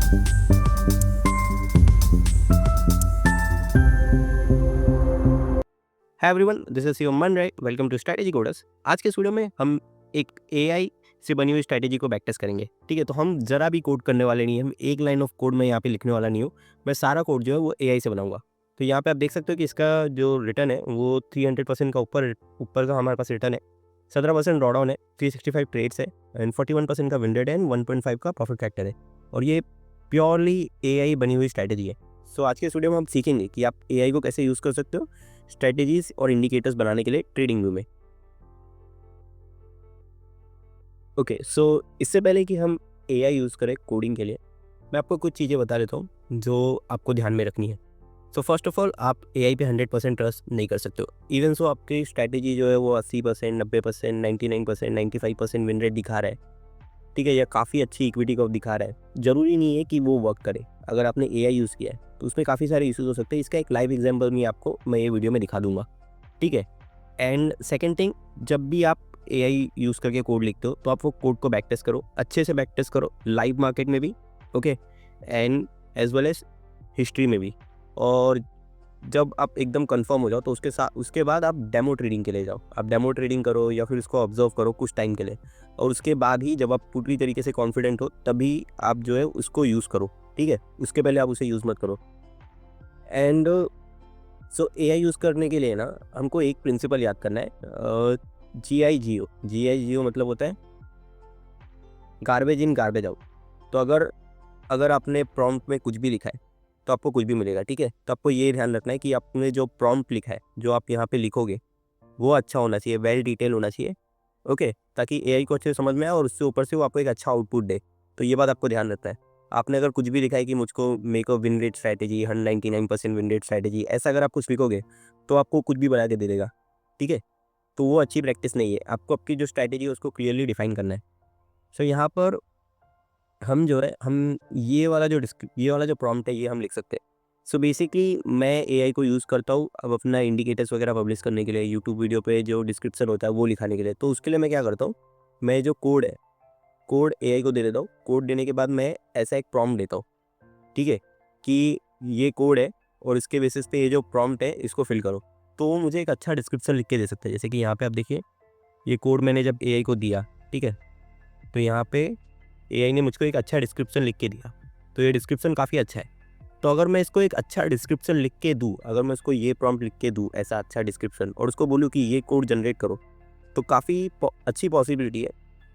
Hi everyone, this is your Man Rai. Welcome to strategy coders. आज के इस वीडियो में हम एक एआई से बनी हुई स्ट्रैटेजी को बैक टेस्ट करेंगे। ठीक है, तो हम जरा भी कोड करने वाले नहीं हैं। हम एक लाइन ऑफ कोड में यहाँ पे लिखने वाला नहीं हूँ। मैं सारा कोड जो है वो एआई से बनाऊंगा। तो यहाँ पे आप देख सकते हो कि इसका जो रिटर्न है वो 300% का ऊपर ऊपर का हमारे पास रिटर्न है। 17% ड्रॉडाउन है, 365 ट्रेड्स है एंड 41% का विन रेट है एंड 1.5 का प्रॉफिट फैक्टर है। और ये प्योरली एआई बनी हुई स्ट्रैटेजी है। सो आज के इस वीडियो में हम सीखेंगे कि आप एआई को कैसे यूज़ कर सकते हो स्ट्रेटेजीज और इंडिकेटर्स बनाने के लिए ट्रेडिंग व्यू में। ओके, सो इससे पहले कि हम एआई यूज़ करें कोडिंग के लिए, मैं आपको कुछ चीज़ें बता देता हूँ जो आपको ध्यान में रखनी है। सो फर्स्ट ऑफ ऑल, आप एआई पे 100% ट्रस्ट नहीं कर सकते हो। इवन सो आपकी स्ट्रैटेजी जो है वो 80%, 90%, 99%, 95% विन रेट दिखा रहा है, ठीक है, या काफ़ी अच्छी इक्विटी को दिखा रहा है, ज़रूरी नहीं है कि वो वर्क करे। अगर आपने एआई यूज़ किया है तो उसमें काफ़ी सारे इश्यूज हो सकते हैं। इसका एक लाइव एग्जाम्पल मैं ये वीडियो में दिखा दूंगा, ठीक है। एंड सेकेंड थिंग, जब भी आप एआई यूज़ करके कोड लिखते हो तो आप वो कोड को बैक टेस्ट करो, अच्छे से बैक टेस्ट करो, लाइव मार्केट में भी, okay, and as well as history में भी। और जब आप एकदम कंफर्म हो जाओ तो उसके बाद आप डेमो ट्रेडिंग के लिए जाओ। आप डेमो ट्रेडिंग करो या फिर उसको ऑब्जर्व करो कुछ टाइम के लिए, और उसके बाद ही जब आप पूरी तरीके से कॉन्फिडेंट हो तभी आप जो है उसको यूज़ करो, ठीक है। उसके पहले आप उसे यूज़ मत करो। एंड सो एआई यूज़ करने के लिए ना हमको एक प्रिंसिपल याद करना है, GIGO मतलब होता है गार्बेज इन गार्बेज आउट। तो अगर आपने प्रॉम्प्ट में कुछ भी लिखा है तो आपको कुछ भी मिलेगा, ठीक है। तो आपको ये ध्यान रखना है कि आपने जो प्रॉम्प्ट लिखा है, जो आप यहाँ पे लिखोगे, वो अच्छा होना चाहिए, वेल डिटेल होना चाहिए, ओके, ताकि एआई को अच्छे से समझ में आए और उससे ऊपर से वो आपको एक अच्छा आउटपुट दे। तो ये बात आपको ध्यान रखना है। आपने अगर कुछ भी लिखा है कि मेरे को win rate strategy 199% win rate strategy, ऐसा अगर आप कुछ लिखोगे तो आपको कुछ भी बना के दे देगा, ठीक है। तो वो अच्छी प्रैक्टिस नहीं है। आपको आपकी जो स्ट्रैटेजी है उसको क्लियरली डिफाइन करना है। सो यहाँ पर हम जो है हम ये वाला जो प्रॉम्प्ट है ये हम लिख सकते हैं। सो बेसिकली मैं एआई को यूज़ करता हूँ अब अपना इंडिकेटर्स वगैरह पब्लिश करने के लिए, यूट्यूब वीडियो पे जो डिस्क्रिप्शन होता है वो लिखाने के लिए। तो उसके लिए मैं क्या करता हूँ, मैं जो कोड एआई को दे देता हूँ। कोड देने के बाद मैं ऐसा एक प्रॉम्प्ट देता हूँ, ठीक है, कि ये कोड है और इसके बेसिस पे ये जो प्रॉम्प्ट है इसको फिल करो। तो वो मुझे एक अच्छा डिस्क्रिप्शन लिख के दे सकता है। जैसे कि यहाँ पे आप देखिए, ये कोड मैंने जब एआई को दिया, ठीक है, तो यहाँ पे एआई ने मुझको एक अच्छा डिस्क्रिप्शन लिख के दिया। तो ये डिस्क्रिप्शन काफ़ी अच्छा है। तो अगर मैं इसको एक अच्छा डिस्क्रिप्शन लिख के दूँ, अगर मैं इसको ये प्रॉम्प्ट लिख के दूँ ऐसा अच्छा डिस्क्रिप्शन, और उसको बोलूँ कि ये कोड जनरेट करो, तो काफ़ी अच्छी पॉसिबिलिटी है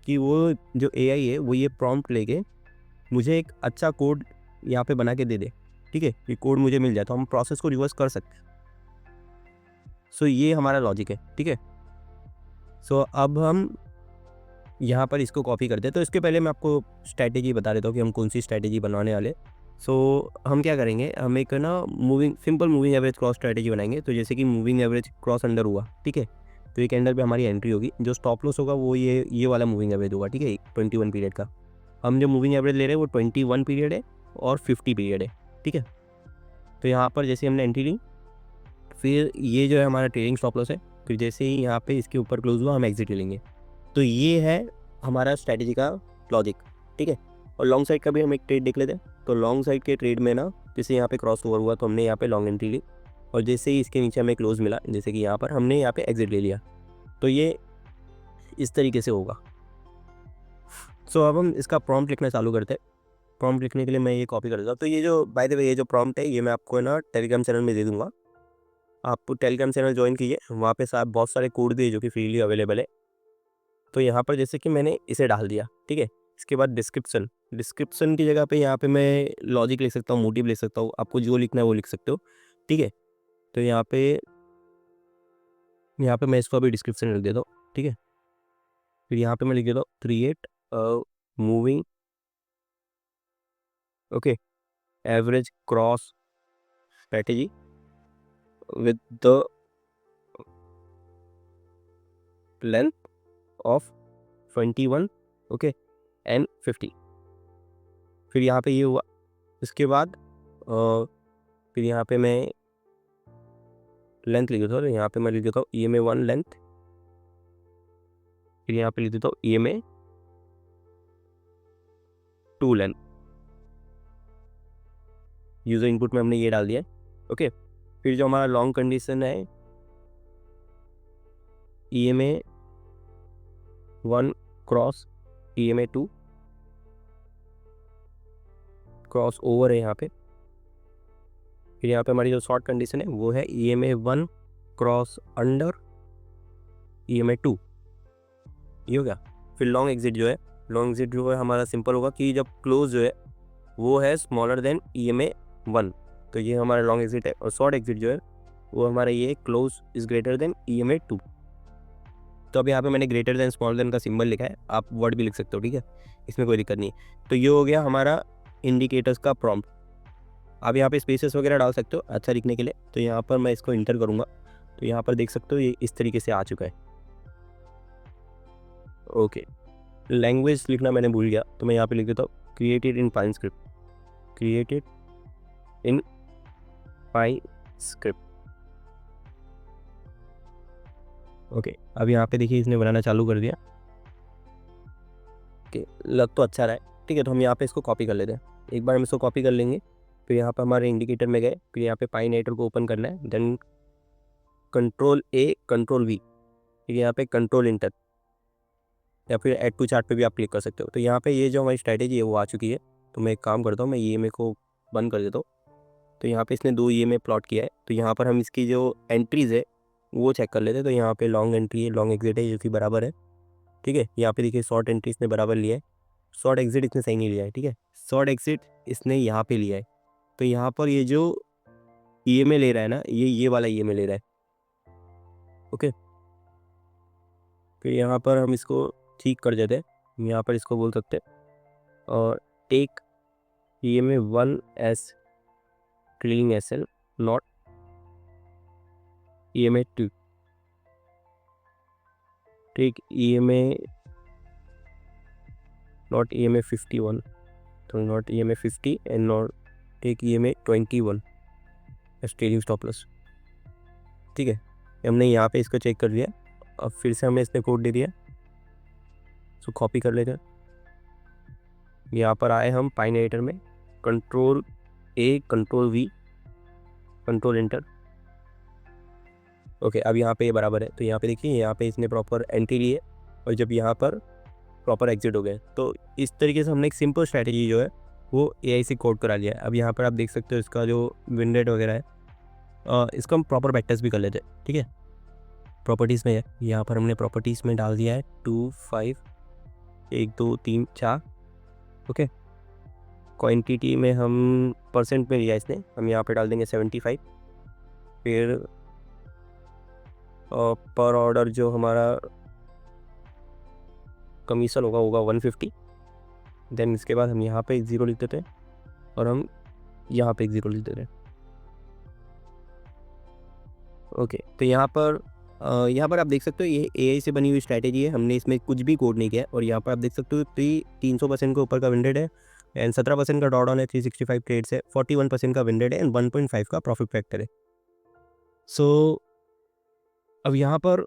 कि वो जो एआई है वो ये प्रॉम्प्ट लेके मुझे एक अच्छा कोड यहाँ पे बना के दे दे, ठीक है। ये कोड मुझे मिल जाए तो हम प्रोसेस को रिवर्स कर सकते हैं। सो ये हमारा लॉजिक है, ठीक है। सो अब हम यहाँ पर इसको कॉपी करते हैं। तो इसके पहले मैं आपको स्ट्रैटेजी बता देता हूँ कि हम कौन सी स्ट्रैटेजी बनवाने वाले। सो हम क्या करेंगे, हम एक ना simple moving average cross strategy बनाएंगे। तो जैसे कि मूविंग एवरेज क्रॉस अंडर हुआ, ठीक है, तो एक कैंडल पे हमारी एंट्री होगी। जो स्टॉप लॉस होगा वो ये वाला मूविंग एवरेज होगा, ठीक है, 21 पीरियड का। हम जो मूविंग एवरेज ले रहे हैं वो 21 पीरियड है और 50 पीरियड है, ठीक है। तो यहाँ पर जैसे हमने एंट्री ली, फिर ये जो है हमारा ट्रेडिंग स्टॉप लॉस है। फिर जैसे ही यहाँ पे इसके ऊपर क्लोज हुआ हम एग्जिट ले लेंगे। तो ये है हमारा स्ट्रैटेजी का लॉजिक, ठीक है। और लॉन्ग साइड का भी हम एक ट्रेड देख लेते हैं। तो लॉन्ग साइड के ट्रेड में ना, जैसे यहाँ पे क्रॉस ओवर हुआ तो हमने यहाँ पे लॉन्ग एंट्री ली, और जैसे ही इसके नीचे हमें क्लोज मिला, जैसे कि यहाँ पर हमने यहाँ पे एग्जिट ले लिया। तो ये इस तरीके से होगा। सो अब हम इसका प्रॉम्प्ट लिखना चालू करते हैं। प्रॉम्प्ट लिखने के लिए मैं ये कॉपी कर देता हूँ। तो ये जो बाय द वे ये जो प्रॉम्प्ट है ये मैं आपको ना टेलीग्राम चैनल में दे दूँगा। आप टेलीग्राम चैनल ज्वाइन कीजिए, वहाँ पे साहब बहुत सारे कोड दिए जो कि फ्रीली अवेलेबल है। तो यहाँ पर जैसे कि मैंने इसे डाल दिया, ठीक है। इसके बाद डिस्क्रिप्शन की जगह पे यहाँ पे मैं लॉजिक लिख सकता हूँ, मोटिव लिख सकता हूँ। आपको जो लिखना है वो लिख सकते हो, ठीक है। तो यहाँ पे मैं इसको अभी डिस्क्रिप्शन लिख देता हूँ, ठीक है। फिर यहाँ पे मैं लिख देता हूँ create moving, okay, average cross strategy with the length of 21, okay, and 50। फिर यहाँ पे ये हुआ। इसके बाद फिर यहाँ पे मैं लेंथ लिख देता हूँ। तो यहाँ पे मैं लिख देता हूँ EMA1 लेंथ। फिर यहाँ पे लिख देता हूँ EMA2 लेंथ। यूज़र इनपुट में हमने ये डाल दिया है। ओके, फिर जो हमारा लॉन्ग कंडीशन है EMA 1 cross EMA 2 cross over है यहाँ पे। फिर यहाँ पे हमारी जो शॉर्ट कंडीशन है वो है EMA 1 क्रॉस अंडर EMA 2, ये हो गया। फिर लॉन्ग एग्जिट जो है, लॉन्ग एग्जिट जो है हमारा सिंपल होगा कि जब क्लोज जो है वो है स्मॉलर देन EMA 1, तो ये हमारा लॉन्ग एग्जिट है। और शॉर्ट एग्जिट जो है वो हमारा ये close is greater than EMA 2। तो अब यहाँ पे मैंने ग्रेटर देन स्मॉलर देन का सिंबल लिखा है, आप वर्ड भी लिख सकते हो, ठीक है, इसमें कोई दिक्कत नहीं है। तो ये हो गया हमारा इंडिकेटर्स का प्रॉम्प्ट। आप यहाँ पे स्पेसेस वगैरह डाल सकते हो अच्छा लिखने के लिए। तो यहाँ पर मैं इसको इंटर करूँगा, तो यहाँ पर देख सकते हो ये इस तरीके से आ चुका है। ओके, लैंग्वेज लिखना मैंने भूल गया, तो मैं यहाँ पे लिख देता हूँ created in pine script, created in pine script. Okay, अब यहाँ पे देखिए इसने बनाना चालू कर दिया। ओके, लग तो अच्छा रहा है, ठीक है। तो हम यहाँ पे इसको कॉपी कर लेते हैं। एक बार हम इसको कॉपी कर लेंगे, फिर यहाँ पे हमारे इंडिकेटर में गए, फिर यहाँ पे पाइन एडिटर को ओपन करना है, then Ctrl A Ctrl V, फिर यहाँ पे कंट्रोल इंटर, या फिर ऐड टू चार्ट पे भी आप क्लिक कर सकते हो। तो यहाँ पे ये जो हमारी स्ट्रैटेजी है वो आ चुकी है। तो मैं एक काम करता हूँ, मैं EMA को बंद कर देता हूँ। तो यहाँ पे इसने 2 EMA प्लॉट किया है। तो यहाँ पर हम इसकी जो एंट्रीज़ है वो चेक कर लेते हैं। तो यहाँ पे लॉन्ग एंट्री है, लॉन्ग एग्जिट है, जो कि बराबर है, ठीक है। यहाँ पे देखिए शॉर्ट एंट्री इसने बराबर लिया है, शॉर्ट एग्जिट इसने सही नहीं लिया है, ठीक है। शॉर्ट एग्जिट इसने यहाँ पे लिया है। तो यहाँ पर ये जो EMA ले रहा है ना, ये वाला EMA ले रहा है। ओके, फिर यहाँ पर हम इसको ठीक कर देते हैं। यहाँ पर इसको बोल सकते हैं और take EMA 1 as trailing SL not EMA 2, take EMA not EMA 51, तो not EMA 50 and not take EMA 21 as trailing stop loss, ठीक है। हमने यहाँ पे इसको चेक कर लिया। अब फिर से हमने इसने कोड दे दिया, सो कॉपी कर लेते हैं। यहाँ पर आए हम पाइन एडिटर में, Ctrl A Ctrl V control inter. Okay, अब यहाँ पे ये बराबर है। तो यहाँ पे देखिए, यहाँ पे इसने प्रॉपर एंट्री ली है और जब यहाँ पर प्रॉपर एग्जिट हो गए। तो इस तरीके से हमने एक सिंपल स्ट्रैटेजी जो है वो AI से कोड करा लिया है। अब यहाँ पर आप देख सकते हो इसका जो विन रेट वगैरह है, इसका हम प्रॉपर बैक भी कर लेते हैं, ठीक है। प्रॉपर्टीज़ में है, यहाँ पर हमने प्रॉपर्टीज़ में डाल दिया है 2 5 1 2 3 4। ओके, क्वांटिटी में हम परसेंट में लिया इसने, हम यहाँ पे डाल देंगे 75। फिर पर ऑर्डर जो हमारा कमीशन होगा 150। देन इसके बाद हम यहाँ पे 1 0 लिख देते हैं और हम यहाँ पे 1 0 लिख देते हैं। ओके, तो यहाँ पर आप देख सकते हो ये AI से बनी हुई स्ट्रैटेजी है, हमने इसमें कुछ भी कोड नहीं किया है। और यहाँ पर आप देख सकते हो 300% के ऊपर का विन रेट है एंड 17% का ड्रॉडाउन है, 365 ट्रेड्स है, 41% का विन रेट है एंड 1.5 का प्रॉफिट फैक्टर है। सो अब यहाँ पर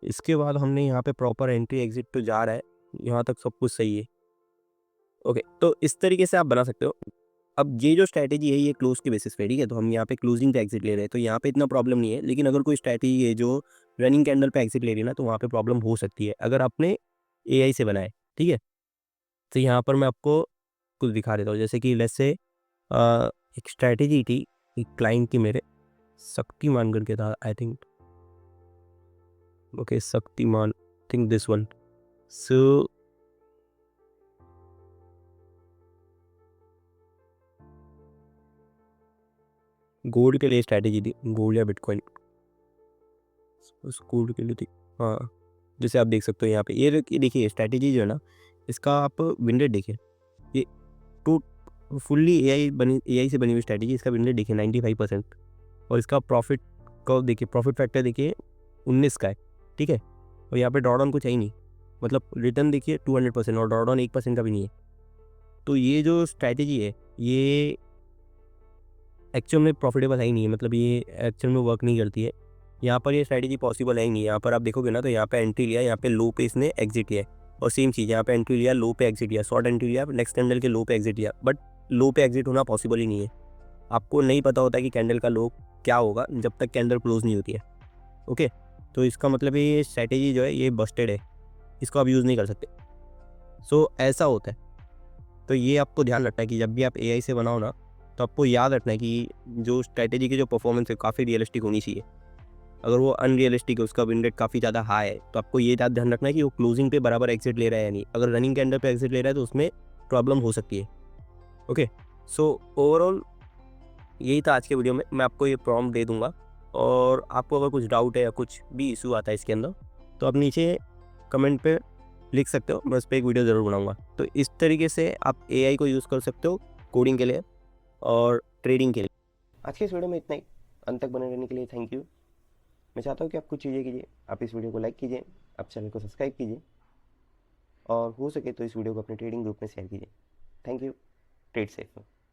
इसके बाद हमने यहाँ पे प्रॉपर एंट्री एग्जिट तो जा रहा है, यहाँ तक सब कुछ सही है। ओके, तो इस तरीके से आप बना सकते हो। अब ये जो स्ट्रैटेजी है ये क्लोज के बेसिस पे, ठीक है। तो हम यहाँ पे क्लोजिंग पे एग्जिट ले रहे हैं, तो यहाँ पे इतना प्रॉब्लम नहीं है। लेकिन अगर कोई स्ट्रैटेजी है जो रनिंग कैंडल पे एग्जिट ले रही है ना, तो वहाँ पे प्रॉब्लम हो सकती है अगर आपने AI से बनाए, ठीक है। तो यहाँ पर मैं आपको कुछ दिखा देता हूँ, जैसे कि लेट्स से एक स्ट्रैटेजी थी एक क्लाइंट की, मेरे शक्तिमान करके था I think. Okay, Shaktimaan, think this one. So gold के लिए स्ट्रैटेजी थी, गोल्ड या बिटकॉइन, उस गोल्ड के लिए थी, हाँ। जैसे आप देख सकते हो यहाँ पे ये देखिए स्ट्रैटेजी जो है ना, इसका आप विन रेट देखिए, ये टू फुल्ली AI से बनी हुई स्ट्रैटेजी। इसका विन रेट देखिए 95% और इसका प्रॉफिट को देखिए, प्रॉफिट फैक्टर देखिए 19 का है, ठीक है। और यहाँ पे ड्रॉडाउन कुछ है ही नहीं, मतलब रिटर्न देखिए 200% और ड्रॉडाउन 1% का भी नहीं है। तो ये जो स्ट्रैटेजी है ये एक्चुअल में प्रॉफिटेबल है ही नहीं है, मतलब ये एक्चुअल में वर्क नहीं करती है। यहाँ पर ये स्ट्रैटेजी पॉसिबल है ही नहीं। यहाँ पर आप देखोगे ना, तो यहाँ पे एंट्री लिया, यहाँ पे लो पे इसने एग्जिट लिया है, और सेम चीज़ यहाँ पे एंट्री लिया, लो पे एग्जिट लिया, शॉर्ट एंट्री लिया, नेक्स्ट कैंडल के लो पे एग्जिट लिया, बट लो पे एग्जिट होना पॉसिबल ही नहीं है। आपको नहीं पता होता है कि कैंडल का लो क्या होगा जब तक कैंडल क्लोज नहीं होती है। ओके, तो इसका मतलब ये स्ट्रैटेजी जो है ये बस्टेड है, इसको आप यूज़ नहीं कर सकते। सो ऐसा होता है। तो ये आपको ध्यान रखना है कि जब भी आप एआई से बनाओ ना, तो आपको याद रखना है कि जो स्ट्रैटेजी की जो परफॉर्मेंस है काफ़ी रियलिस्टिक होनी चाहिए। अगर वो अनरियलिस्टिक है, उसका विन रेट काफ़ी ज़्यादा हाई है, तो आपको ये ध्यान रखना है कि वो क्लोजिंग पे बराबर एग्जिट ले रहा है या नहीं। अगर रनिंग कैंडल पे एग्जिट ले रहा है तो उसमें प्रॉब्लम हो सकती है। ओके, सो ओवरऑल यही था आज के वीडियो में। मैं आपको ये प्रॉम्प्ट दे दूंगा, और आपको अगर कुछ डाउट है या कुछ भी इशू आता है इसके अंदर, तो आप नीचे कमेंट पे लिख सकते हो, मैं उस पर एक वीडियो ज़रूर बनाऊंगा। तो इस तरीके से आप एआई को यूज़ कर सकते हो कोडिंग के लिए और ट्रेडिंग के लिए। आज के इस वीडियो में इतना ही। अंत तक बने रहने के लिए थैंक यू। मैं चाहता हूँ कि आप कुछ चीज़ें कीजिए, आप इस वीडियो को लाइक कीजिए, आप चैनल को सब्सक्राइब कीजिए, और हो सके तो इस वीडियो को अपने ट्रेडिंग ग्रुप में शेयर कीजिए। Thank you. Trade safe.